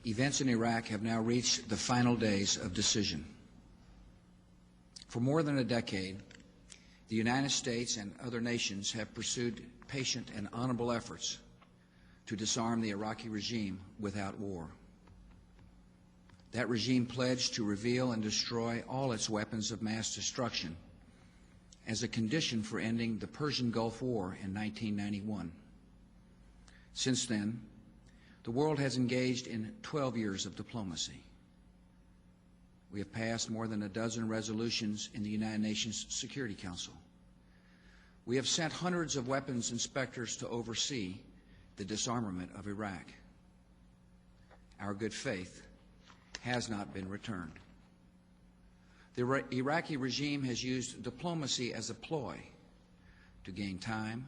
Events in Iraq have now reached the final days of decision. For more than a decade, the United States and other nations have pursued patient and honorable efforts to disarm the Iraqi regime without war. That regime pledged to reveal and destroy all its weapons of mass destruction as a condition for ending the Persian Gulf War in 1991. Since then, the world has engaged in 12 years of diplomacy. We have passed more than a dozen resolutions in the United Nations Security Council. We have sent hundreds of weapons inspectors to oversee the disarmament of Iraq. Our good faith has not been returned. The Iraqi regime has used diplomacy as a ploy to gain time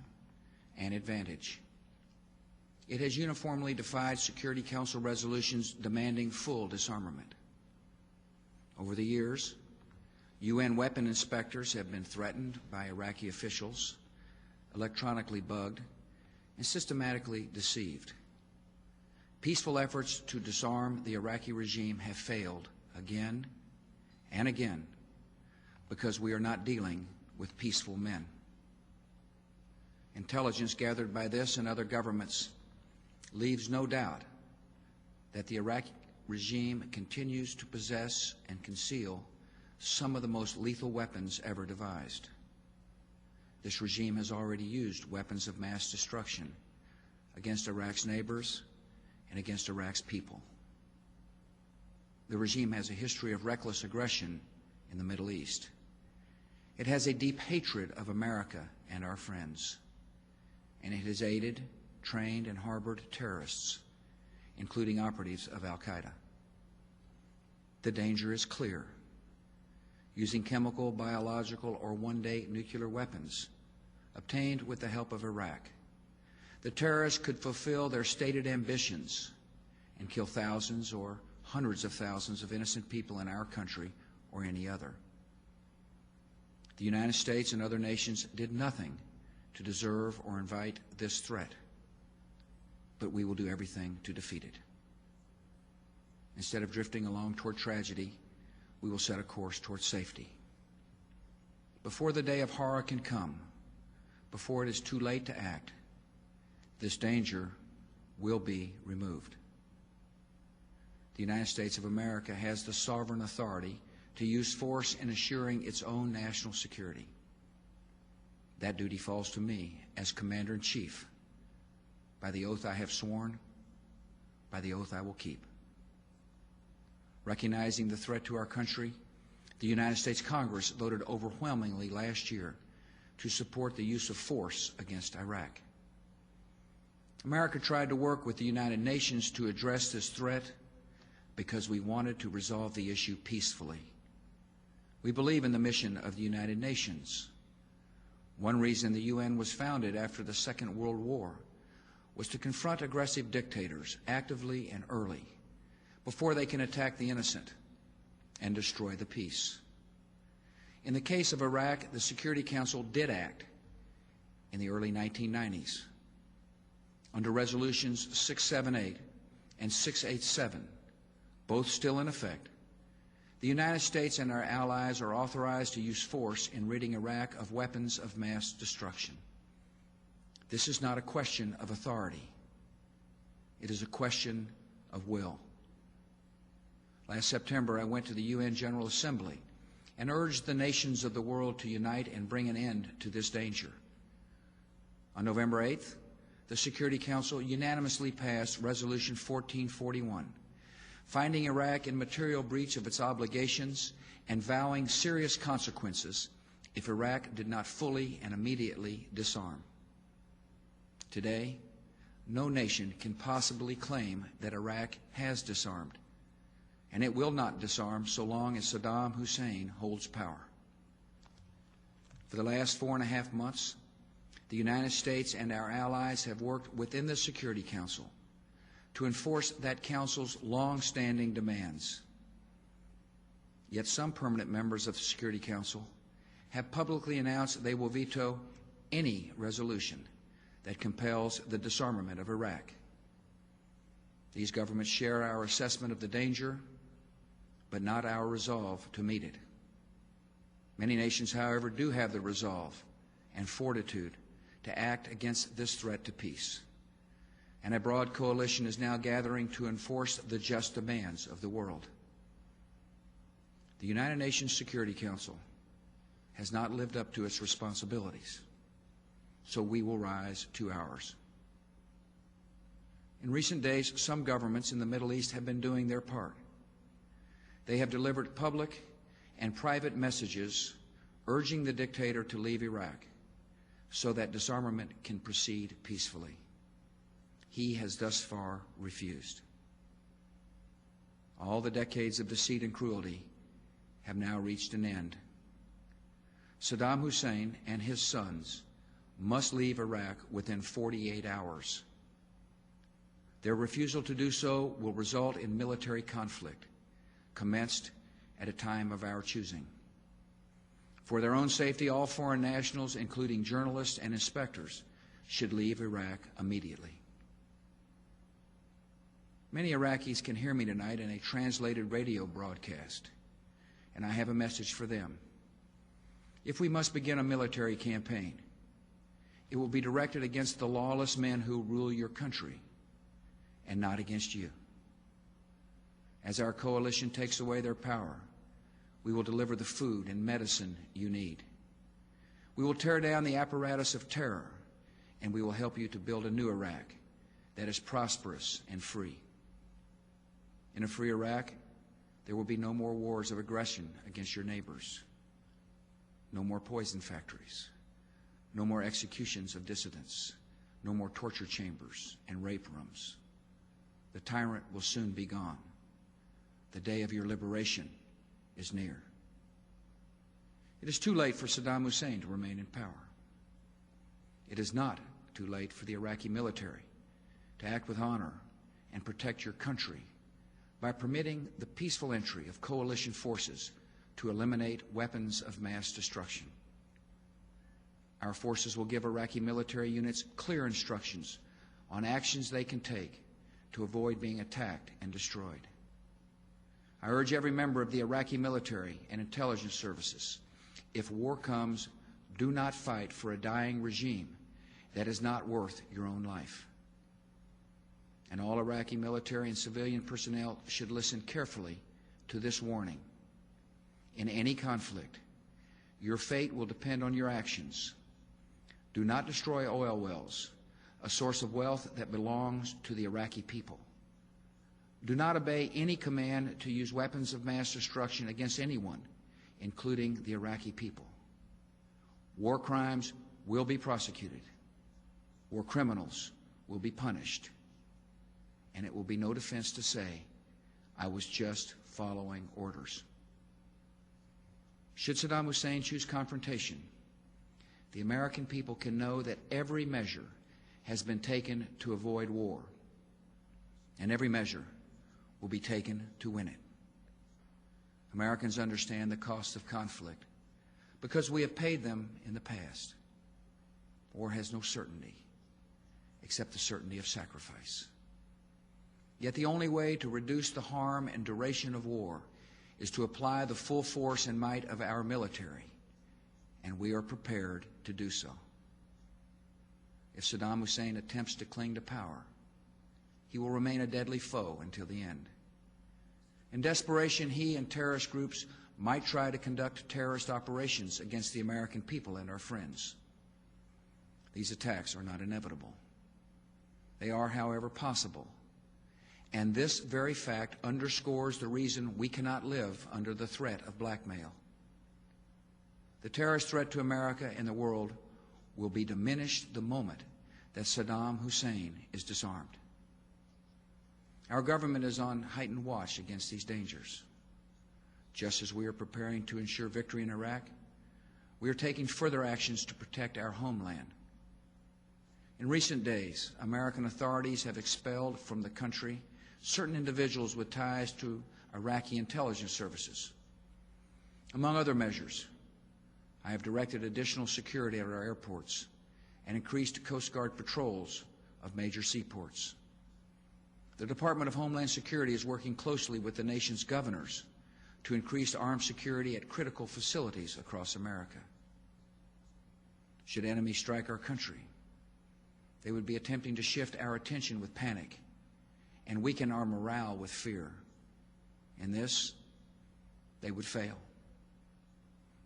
and advantage. It has uniformly defied Security Council resolutions demanding full disarmament. Over the years, UN weapon inspectors have been threatened by Iraqi officials, electronically bugged, and systematically deceived. Peaceful efforts to disarm the Iraqi regime have failed again and again because we are not dealing with peaceful men. Intelligence gathered by this and other governments leaves no doubt that the Iraqi regime continues to possess and conceal some of the most lethal weapons ever devised. This regime has already used weapons of mass destruction against Iraq's neighbors and against Iraq's people. The regime has a history of reckless aggression in the Middle East. It has a deep hatred of America and our friends, and it has aided, trained, and harbored terrorists, including operatives of Al-Qaeda. The danger is clear. Using chemical, biological, or one-day nuclear weapons obtained with the help of Iraq, the terrorists could fulfill their stated ambitions and kill thousands or hundreds of thousands of innocent people in our country or any other. The United States and other nations did nothing to deserve or invite this threat, but we will do everything to defeat it. Instead of drifting along toward tragedy, we will set a course toward safety. Before the day of horror can come, before it is too late to act, this danger will be removed. The United States of America has the sovereign authority to use force in assuring its own national security. That duty falls to me as Commander-in-Chief. By the oath I have sworn, by the oath I will keep. Recognizing the threat to our country, the United States Congress voted overwhelmingly last year to support the use of force against Iraq. America tried to work with the United Nations to address this threat because we wanted to resolve the issue peacefully. We believe in the mission of the United Nations. One reason the UN was founded after the Second World War was to confront aggressive dictators actively and early, before they can attack the innocent and destroy the peace. In the case of Iraq, the Security Council did act in the early 1990s. Under Resolutions 678 and 687, both still in effect, the United States and our allies are authorized to use force in ridding Iraq of weapons of mass destruction. This is not a question of authority. It is a question of will. Last September, I went to the UN General Assembly and urged the nations of the world to unite and bring an end to this danger. On November 8th, the Security Council unanimously passed Resolution 1441, finding Iraq in material breach of its obligations and vowing serious consequences if Iraq did not fully and immediately disarm. Today, no nation can possibly claim that Iraq has disarmed, and it will not disarm so long as Saddam Hussein holds power. For the last 4.5 months, the United States and our allies have worked within the Security Council to enforce that Council's long-standing demands. Yet some permanent members of the Security Council have publicly announced they will veto any resolution that compels the disarmament of Iraq. These governments share our assessment of the danger, but not our resolve to meet it. Many nations, however, do have the resolve and fortitude to act against this threat to peace. And a broad coalition is now gathering to enforce the just demands of the world. The United Nations Security Council has not lived up to its responsibilities, so we will rise to ours. In recent days, some governments in the Middle East have been doing their part. They have delivered public and private messages urging the dictator to leave Iraq so that disarmament can proceed peacefully. He has thus far refused. All the decades of deceit and cruelty have now reached an end. Saddam Hussein and his sons must leave Iraq within 48 hours. Their refusal to do so will result in military conflict, commenced at a time of our choosing. For their own safety, all foreign nationals, including journalists and inspectors, should leave Iraq immediately. Many Iraqis can hear me tonight in a translated radio broadcast, and I have a message for them. If we must begin a military campaign, it will be directed against the lawless men who rule your country, and not against you. As our coalition takes away their power, we will deliver the food and medicine you need. We will tear down the apparatus of terror, and we will help you to build a new Iraq that is prosperous and free. In a free Iraq, there will be no more wars of aggression against your neighbors, no more poison factories, no more executions of dissidents, no more torture chambers and rape rooms. The tyrant will soon be gone. The day of your liberation is near. It is too late for Saddam Hussein to remain in power. It is not too late for the Iraqi military to act with honor and protect your country by permitting the peaceful entry of coalition forces to eliminate weapons of mass destruction. Our forces will give Iraqi military units clear instructions on actions they can take to avoid being attacked and destroyed. I urge every member of the Iraqi military and intelligence services, if war comes, do not fight for a dying regime that is not worth your own life. And all Iraqi military and civilian personnel should listen carefully to this warning. In any conflict, your fate will depend on your actions. Do not destroy oil wells, a source of wealth that belongs to the Iraqi people. Do not obey any command to use weapons of mass destruction against anyone, including the Iraqi people. War crimes will be prosecuted. War criminals will be punished. And it will be no defense to say, I was just following orders. Should Saddam Hussein choose confrontation, the American people can know that every measure has been taken to avoid war, and every measure will be taken to win it. Americans understand the cost of conflict because we have paid them in the past. War has no certainty except the certainty of sacrifice. Yet the only way to reduce the harm and duration of war is to apply the full force and might of our military, and we are prepared to do so. If Saddam Hussein attempts to cling to power, he will remain a deadly foe until the end. In desperation, he and terrorist groups might try to conduct terrorist operations against the American people and our friends. These attacks are not inevitable. They are, however, possible. And this very fact underscores the reason we cannot live under the threat of blackmail. The terrorist threat to America and the world will be diminished the moment that Saddam Hussein is disarmed. Our government is on heightened watch against these dangers. Just as we are preparing to ensure victory in Iraq, we are taking further actions to protect our homeland. In recent days, American authorities have expelled from the country certain individuals with ties to Iraqi intelligence services. Among other measures, I have directed additional security at our airports and increased Coast Guard patrols of major seaports. The Department of Homeland Security is working closely with the nation's governors to increase armed security at critical facilities across America. Should enemies strike our country, they would be attempting to shift our attention with panic and weaken our morale with fear. In this, they would fail.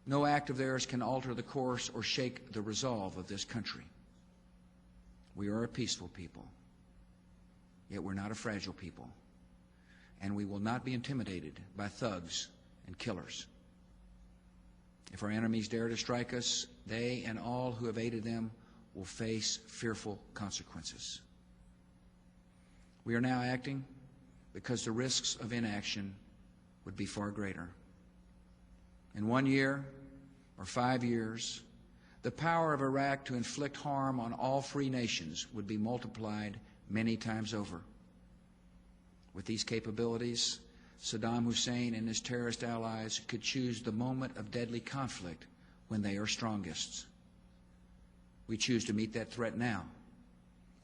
No act of theirs can alter the course or shake the resolve of this country. We are a peaceful people, yet we're not a fragile people, and we will not be intimidated by thugs and killers. If our enemies dare to strike us, they and all who have aided them will face fearful consequences. We are now acting because the risks of inaction would be far greater. In 1 year or 5 years, the power of Iraq to inflict harm on all free nations would be multiplied many times over. With these capabilities, Saddam Hussein and his terrorist allies could choose the moment of deadly conflict when they are strongest. We choose to meet that threat now,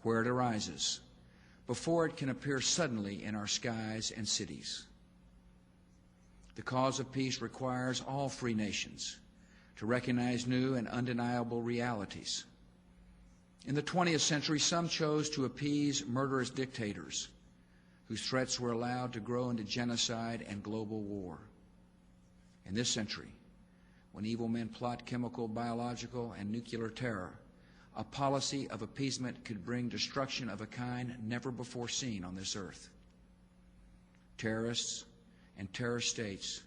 where it arises, before it can appear suddenly in our skies and cities. The cause of peace requires all free nations to recognize new and undeniable realities. In the 20th century, some chose to appease murderous dictators whose threats were allowed to grow into genocide and global war. In this century, when evil men plot chemical, biological, and nuclear terror, a policy of appeasement could bring destruction of a kind never before seen on this earth. Terrorists and terrorist states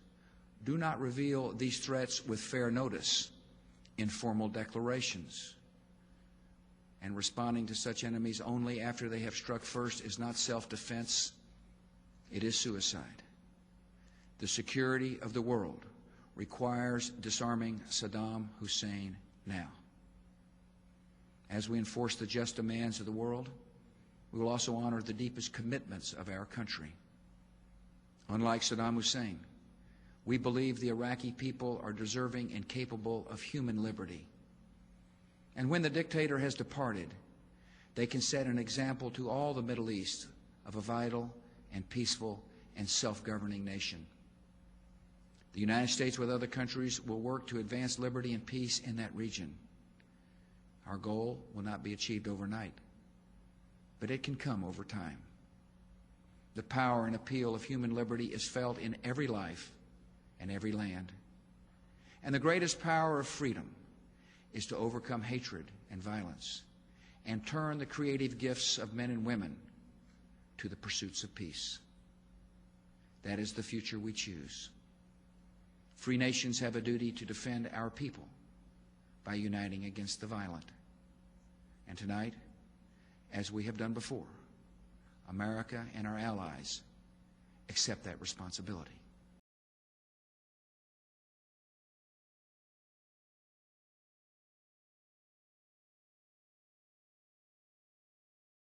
do not reveal these threats with fair notice in formal declarations. And responding to such enemies only after they have struck first is not self-defense, it is suicide. The security of the world requires disarming Saddam Hussein now. As we enforce the just demands of the world, we will also honor the deepest commitments of our country. Unlike Saddam Hussein, we believe the Iraqi people are deserving and capable of human liberty. And when the dictator has departed, they can set an example to all the Middle East of a vital and peaceful and self-governing nation. The United States, with other countries, will work to advance liberty and peace in that region. Our goal will not be achieved overnight, but it can come over time. The power and appeal of human liberty is felt in every life and every land. And the greatest power of freedom is to overcome hatred and violence and turn the creative gifts of men and women to the pursuits of peace. That is the future we choose. Free nations have a duty to defend our people by uniting against the violent. And tonight, as we have done before, America and our allies accept that responsibility.